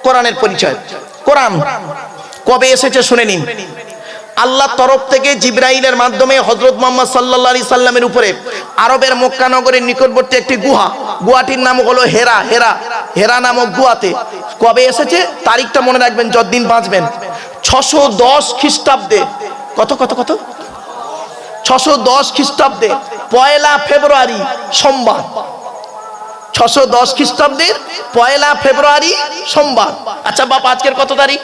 কোরআনের পরিচয়। কোরআন কবে এসেছে শুনে নিন। আল্লাহর তরফ থেকে জিবরাইলের মাধ্যমে হযরত মুহাম্মদ সাল্লাল্লাহু আলাইহি সাল্লামের উপরে আরবের মক্কা নগরের নিকটবর্তী একটি গুহাটির নাম হলো হেরা। হেরা নামক গুহাতে কবে এসেছে তারিখটা মনে রাখবেন যতদিন বাঁচবেন। 610 খ্রিস্টাব্দে কত 610 খ্রিস্টাব্দে 1 ফেব্রুয়ারি সোমবার। 610 খ্রিস্টাব্দের 1 ফেব্রুয়ারি সোমবার। আচ্ছা বাপ আজকের কত তারিখ?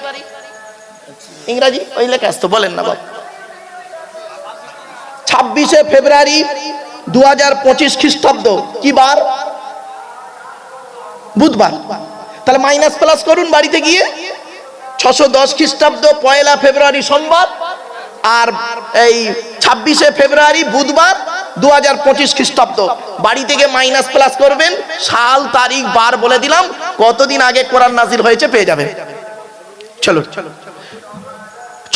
ইংরেজি ওই লেখা আসতো বলেন না বাপ। 26 ফেব্রুয়ারি 2025 খ্রিস্টাব্দ কি বার? বুধবার। তাহলে মাইনাস প্লাস করুন বাড়িতে গিয়ে। 610 খ্রিস্টাব্দ 1 ফেব্রুয়ারি সোমবার আর এই 26 ফেব্রুয়ারি বুধবার 2025 খ্রিস্টাব্দ। বাড়ি থেকে মাইনাস প্লাস করবেন, সাল তারিখ বার বলে দিলাম, কতদিন আগে কোরআন নাজিল হয়েছে পেয়ে যাবেন। চলো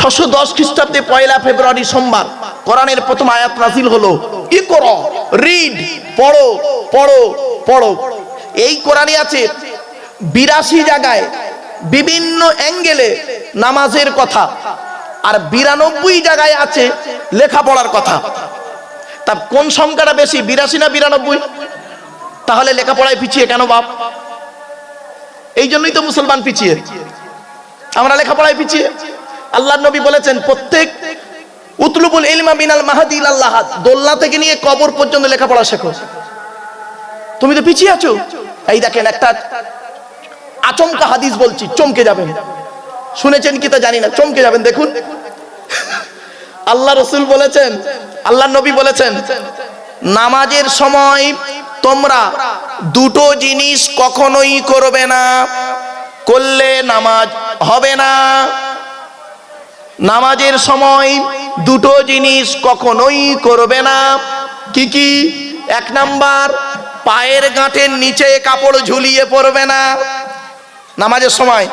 610 খ্রিস্টাব্দে 1 ফেব্রুয়ারি সোমবার কোরআনের প্রথম আয়াত নাজিল হলো ইকরা, রিড, পড়ো পড়ো পড়ো। এই কোরআনে আছে 82 জায়গায় বিভিন্ন অ্যাঙ্গেলে নামাজের কথা, আর 92 জায়গায় আছে লেখাপড়ার কথা। তা কোন সংখ্যাটা বেশি, 82 না 92? তাহলে লেখাপড়ায় পিছিয়ে কেন বাপ? এই জন্যই তো মুসলমান পিছিয়ে, আমরা লেখাপড়ায় পিছিয়ে। আল্লাহর নবী বলেছেন প্রত্যেক উতলুবুল ইলমা মিনাল মাহদি ইলাল লাহাদ, দোলনা থেকে নিয়ে কবর পর্যন্ত লেখাপড়া শেখো। তুমি তো পিছিয়ে আছো। এই দেখেন একটা আচমকা হাদিস বলছি, চমকে যাবেন। শুনেছেন কি তা জানি না, চমকে যাবেন। দেখুন আল্লাহ রাসূল বলেছেন, আল্লাহর নবী বলেছেন, নামাজের সময় তোমরা দুটো জিনিস কখনোই করবে না, করলে নামাজ হবে না। নামাজের সময় দুটো জিনিস কখনোই করবে না। কি কি? 1 নাম্বার, পায়ের গাঁটের নিচে কাপড় ঝুলিয়ে পড়বে না নামাজের সময়।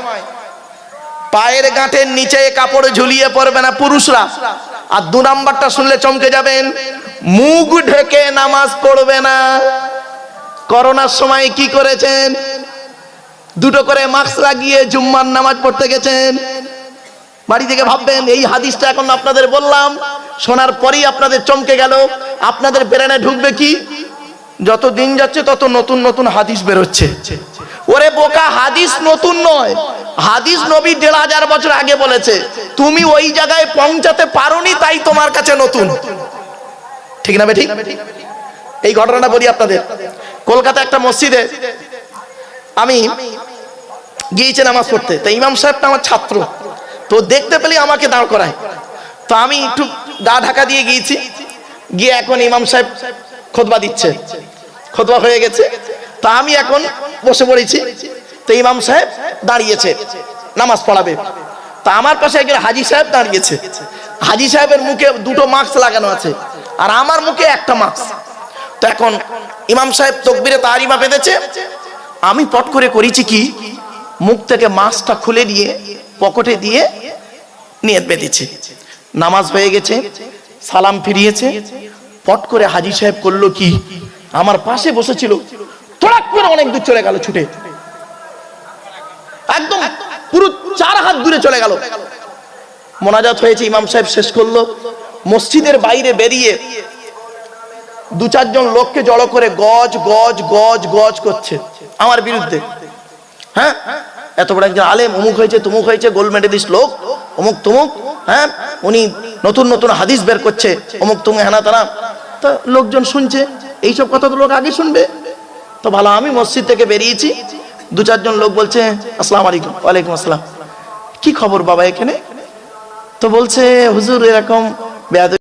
পায়ের গাঁটের নিচে কাপড় ঝুলিয়ে পড়বে না পুরুষরা। আর 2 নাম্বারটা শুনলে চমকে যাবেন, মুখ ঢেকে নামাজ পড়বে না। করোনার সময় কি করেছেন? দুটো করে মাস্ক লাগিয়ে জুম্মার নামাজ পড়তে গেছেন। বাড়ি থেকে ভাববেন এই হাদিসটা এখন আপনাদের বললাম, শোনার পরেই আপনাদের চমকে গেল। আপনাদের ব্রেনে ঢুকবে কি, যত দিন যাচ্ছে তত নতুন নতুন হাদিস বেরোচ্ছে। ওরে বোকা, হাদিস নতুন নয়, হাদিস নবী 1500 বছর আগে বলেছে। তুমি ওই জায়গায় পৌঁছাতে পারোনি, তাই তোমার কাছে নতুন। ঠিক না ঠিক? এই ঘটনাটা বলি আপনাদের। কলকাতা একটা মসজিদে আমি গিয়েছি নামাজ পড়তে। তো ইমাম সাহেবটা আমার ছাত্র, তো দেখতে পেলে আমাকে দাঁড় করায়। তো আমি একটু গা ঢাকা দিয়ে গিয়েছি, গিয়ে এখন ইমাম সাহেব খুতবা দিচ্ছে, খুতবা হয়ে গেছে। তো আমি এখন বসে পড়েছি। তো ইমাম সাহেব দাঁড়িয়েছে, নামাজ পড়াবে। তা আমার পাশে একজন হাজী সাহেব দাঁড়িয়েছে। হাজী সাহেবের মুখে 2টো মাস্ক লাগানো আছে, আর আমার মুখে একটা মাস্ক। তো এখন ইমাম সাহেব তাকবীরে তাহরিমা বেঁধেছে, আমি পট করে করেছি কি, মুখ থেকে মাস্কটা খুলে দিয়ে পকেটে দিয়ে নিয়ত বেঁধেছে। নামাজ হয়ে গেছে, সালাম ফিরিয়েছে। পট করে হাজী সাহেব করলো কি, আমার পাশে বসেছিল, তড়াক করে অনেক দূর চলে গেল ছুটে, একদম পুরো 4 হাত দূরে চলে গেল। মোনাজাত হয়েছে, ইমাম সাহেব শেষ করলো। মসজিদের বাইরে বেরিয়ে 2-4 জন লোককে জড়ো করে গজ গজ গজ গজ করছে আমার বিরুদ্ধে। হ্যাঁ, এত বড় একজন আলেম, অমুক হয়েছে তমুক হয়েছে, গোল্ড মেডেলিস্ট লোক, অমুক তমুক, হ্যাঁ উনি নতুন নতুন হাদিস বের করছে, অমুক তুমি হেনা তারা। তো লোকজন শুনছে, এইসব কথা তো লোক আগে শুনবে। তো ভালো, আমি মসজিদ থেকে বেরিয়েছি, 2-4 জন লোক বলছে আসসালামু আলাইকুম। ওয়ালাইকুম আসসালাম। কি খবর বাবা এখানে? তো বলছে হুজুর এরকম বেয়াদবি